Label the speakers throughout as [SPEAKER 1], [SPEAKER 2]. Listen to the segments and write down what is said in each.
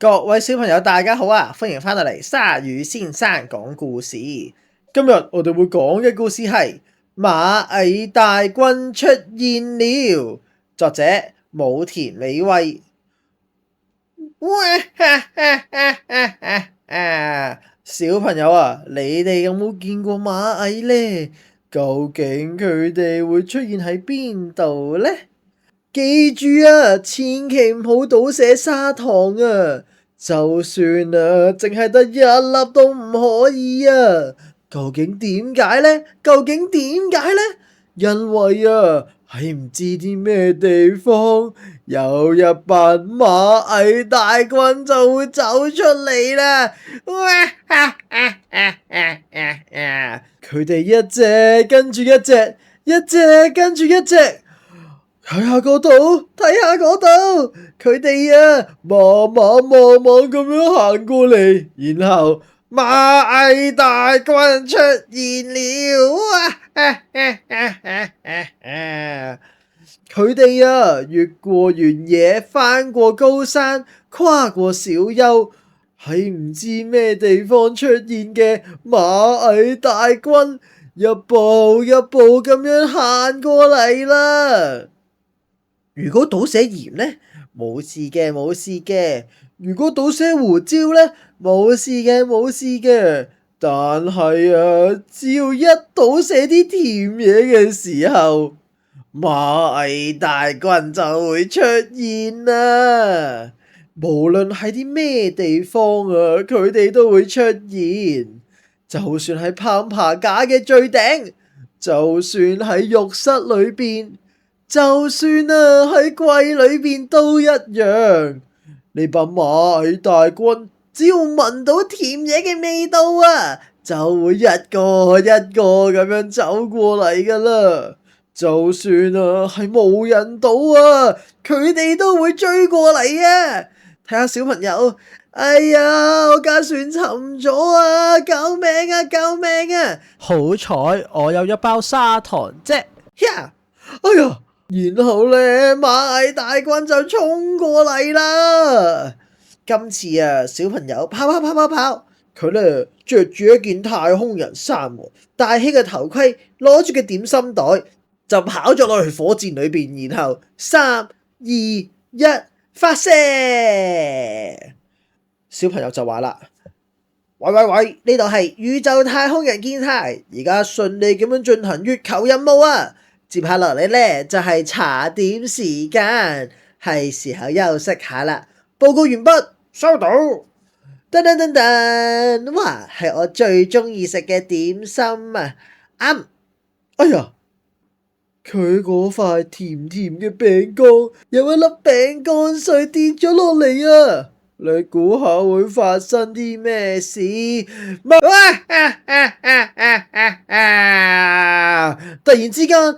[SPEAKER 1] 各位小朋友大家好啊，歡迎翻到嚟鯊魚先生講故事。今日我哋會講嘅故事係螞蟻大軍出現了，作者武田美惠。小朋友啊，你哋有冇見過螞蟻呢？究竟佢哋會出現喺邊度呢？記住啊，千祈唔好倒瀉砂糖啊！就算啊，淨係得一粒都唔可以啊！究竟點解呢？因為啊，喺唔知啲咩地方有一班螞蟻大軍就會走出嚟啦！佢哋一隻跟住一隻，一隻跟住一隻。睇下嗰度，佢哋啊，慢慢咁樣行過嚟，然後螞蟻大軍出現了。佢哋啊，越過原野，翻過高山，跨過小丘，喺唔知咩地方出現嘅螞蟻大軍，一步一步咁樣行過嚟啦。如果倒瀉鹽呢，冇事嘅。如果倒瀉胡椒呢，冇事嘅。但係啊，只要一倒瀉啲甜嘢嘅時候，螞蟻大軍就會出現啦。無論係啲咩地方啊，佢哋都會出現。就算喺攀爬架嘅最頂，就算喺浴室裏邊，就算啊喺櫃裏邊都一樣。呢班螞蟻大軍只要聞到甜嘢嘅味道啊，就會一個一個咁樣走過嚟噶啦。就算啊係無人島啊，佢哋都會追過嚟啊。睇下小朋友，哎呀，我架船沉咗啊！救命啊！好彩我有一包砂糖啫。哎呀！然後呢，螞蟻大軍就衝過嚟啦。今次啊，小朋友跑，佢呢着住一件太空人衫，戴起個頭盔，攞住個點心袋，就跑咗落去火箭裏邊，然後3、2、1發射。小朋友就話啦：喂，呢度係宇宙太空人健太，而家順利咁樣進行月球任務啊！接下落嚟呢，就係茶點時間，係時候休息下啦。報告完畢，收到。噔，哇，係我最中意食嘅點心啊！哎呀，佢嗰塊甜甜嘅餅乾，有一粒餅乾碎跌咗落嚟啊！你估下會發生啲咩事？突然之間，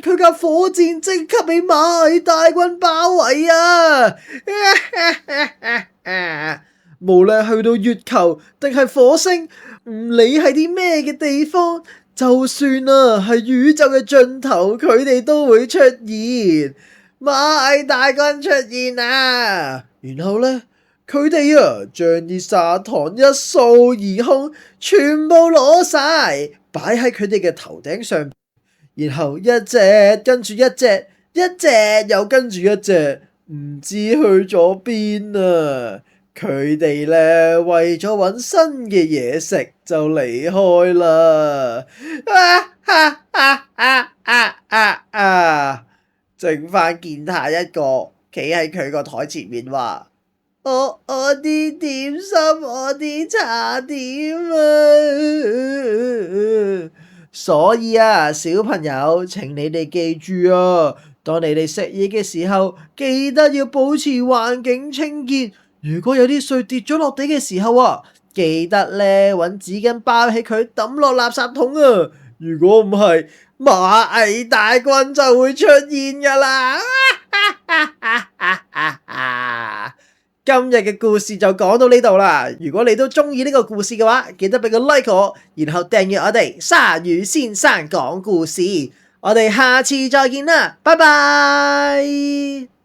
[SPEAKER 1] 佢架火箭即刻俾螞蟻大軍包圍啊！無論去到月球定係火星，唔理係啲咩嘅地方，就算啊係宇宙嘅盡頭，佢哋都會出現。螞蟻大軍出現啊！然後呢，佢哋啊將啲砂糖一掃而空，全部攞晒，擺喺佢哋嘅頭頂上。然後一隻跟住一隻，一隻又跟住一隻，唔知去咗邊啊！佢哋呢，為咗搵新嘅嘢食就離開啦。剩翻健太一個，企喺佢個台前面話：我啲點心，我啲茶點啊！所以啊，小朋友，請你哋記住啊，當你哋食嘢嘅時候，記得要保持環境清潔。如果有啲碎跌咗落地嘅時候啊，記得呢搵紙巾包起佢，抌落垃圾桶啊！如果唔係，螞蟻大軍就會出現噶啦。今日嘅故事就講到呢度啦。如果你都中意呢個故事嘅話，記得俾個 like 我，然後訂閱我哋鯊魚先生講故事。我哋下次再見啦，拜拜。